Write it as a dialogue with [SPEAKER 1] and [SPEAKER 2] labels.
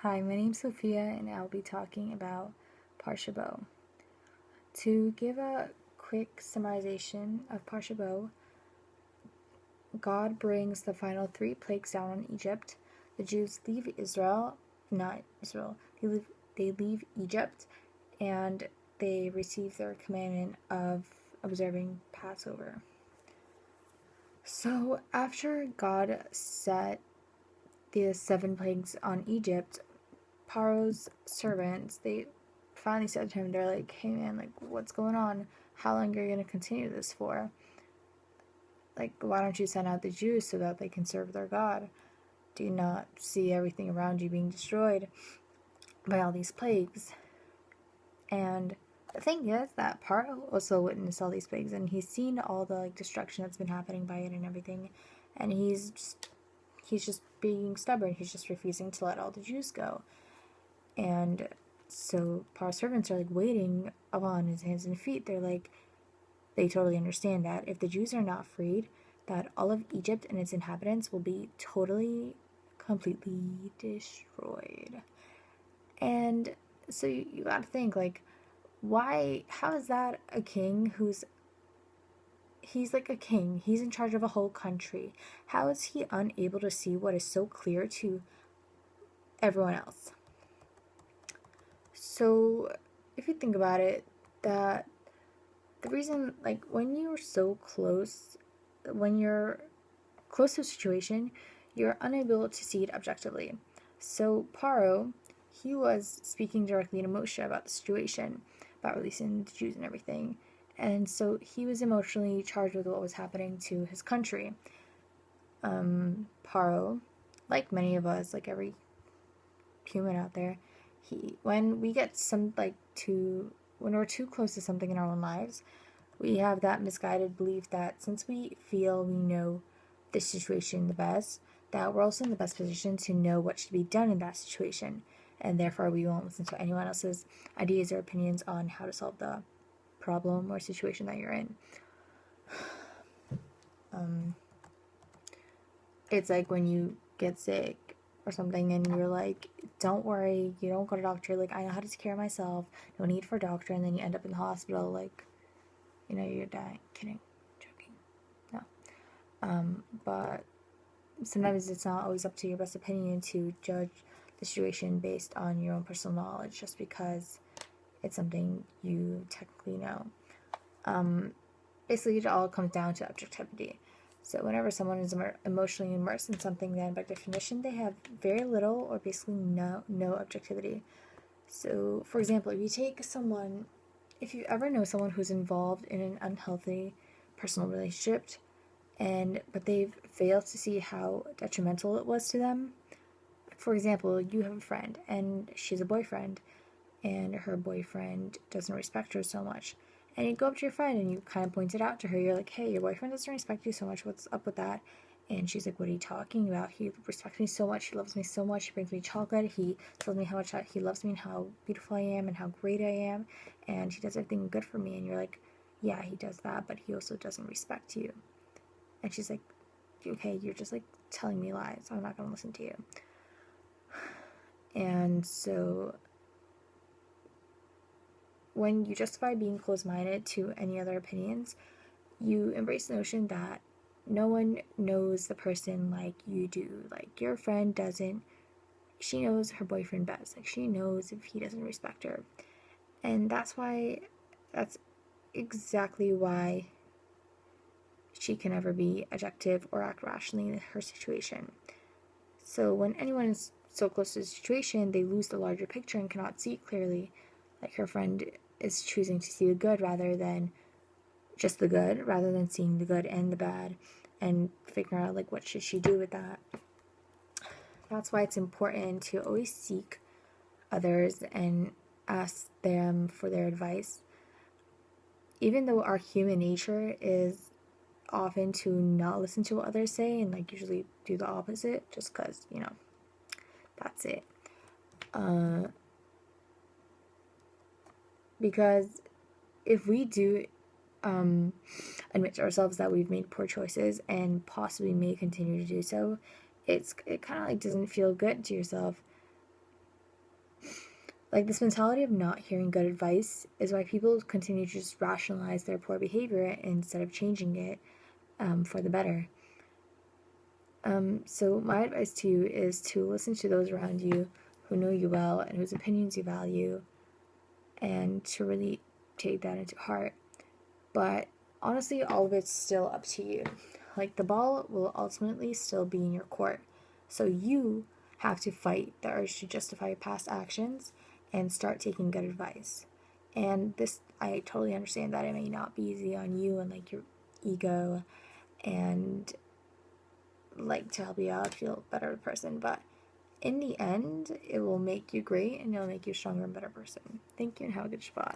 [SPEAKER 1] Hi, my name's Sofia, and I'll be talking about Parsha Bo. To give a quick summarization of Parsha Bo, God brings the final 3 plagues down on Egypt. The Jews leave not Israel. They leave Egypt, and they receive their commandment of observing Passover. So after God set the 7 plagues on Egypt, Paro's servants, they finally said to him, they're like, hey man, like, what's going on? How long are you going to continue this for? Like, why don't you send out the Jews so that they can serve their God? Do you not see everything around you being destroyed by all these plagues? And the thing is that Paro also witnessed all these plagues, and he's seen all the destruction that's been happening by it and everything, and he's just being stubborn. He's just refusing to let all the Jews go. And so Paro's servants are waiting upon his hands and feet. They're like, they totally understand that if the Jews are not freed, that all of Egypt and its inhabitants will be totally, completely destroyed. And so you gotta think, how is that a king he's like a king, he's in charge of a whole country. How is he unable to see what is so clear to everyone else? So, if you think about it, that the reason, when you're close to a situation, you're unable to see it objectively. So, Paro, he was speaking directly to Moshe about the situation, about releasing the Jews and everything. And so, he was emotionally charged with what was happening to his country. Paro, like many of us, like every human out there, when we get when we're too close to something in our own lives, we have that misguided belief that since we feel we know this situation the best, that we're also in the best position to know what should be done in that situation, and therefore we won't listen to anyone else's ideas or opinions on how to solve the problem or situation that you're in. It's like when you get sick or something and you're like, don't worry, you don't go to doctor, I know how to take care of myself, no need for a doctor, and then you end up in the hospital, you're dying. Kidding. Joking. No. But sometimes it's not always up to your best opinion to judge the situation based on your own personal knowledge just because it's something you technically know. Basically, it all comes down to objectivity. So whenever someone is emotionally immersed in something, then by definition, they have very little or basically no objectivity. So, for example, if you ever know someone who's involved in an unhealthy personal relationship, but they've failed to see how detrimental it was to them. For example, you have a friend and she's a boyfriend, and her boyfriend doesn't respect her so much. And you go up to your friend and you kind of point it out to her. You're like, hey, your boyfriend doesn't respect you so much. What's up with that? And she's like, what are you talking about? He respects me so much. He loves me so much. He brings me chocolate. He tells me how much he loves me and how beautiful I am and how great I am. And he does everything good for me. And you're like, yeah, he does that, but he also doesn't respect you. And she's like, okay, you're just telling me lies. I'm not going to listen to you. And so when you justify being closed-minded to any other opinions, you embrace the notion that no one knows the person like you do. Your friend doesn't, she knows her boyfriend best. She knows if he doesn't respect her. And that's exactly why she can never be objective or act rationally in her situation. So when anyone is so close to the situation, they lose the larger picture and cannot see clearly. Her friend is choosing to see the good rather than just the good, rather than seeing the good and the bad and figuring out what should she do with that. That's why it's important to always seek others and ask them for their advice. Even though our human nature is often to not listen to what others say and usually do the opposite just because, that's it. Because if we do admit to ourselves that we've made poor choices and possibly may continue to do so, it kind of doesn't feel good to yourself. Like, this mentality of not hearing good advice is why people continue to just rationalize their poor behavior instead of changing it for the better. So my advice to you is to listen to those around you who know you well and whose opinions you value, and to really take that into heart. But honestly, all of it's still up to you. Like, the ball will ultimately still be in your court. So you have to fight the urge to justify your past actions and start taking good advice. And this, I totally understand that it may not be easy on you and like your ego and like to help you out, feel a better person, but in the end, it will make you great and it'll make you a stronger and better person. Thank you and have a good Shabbat.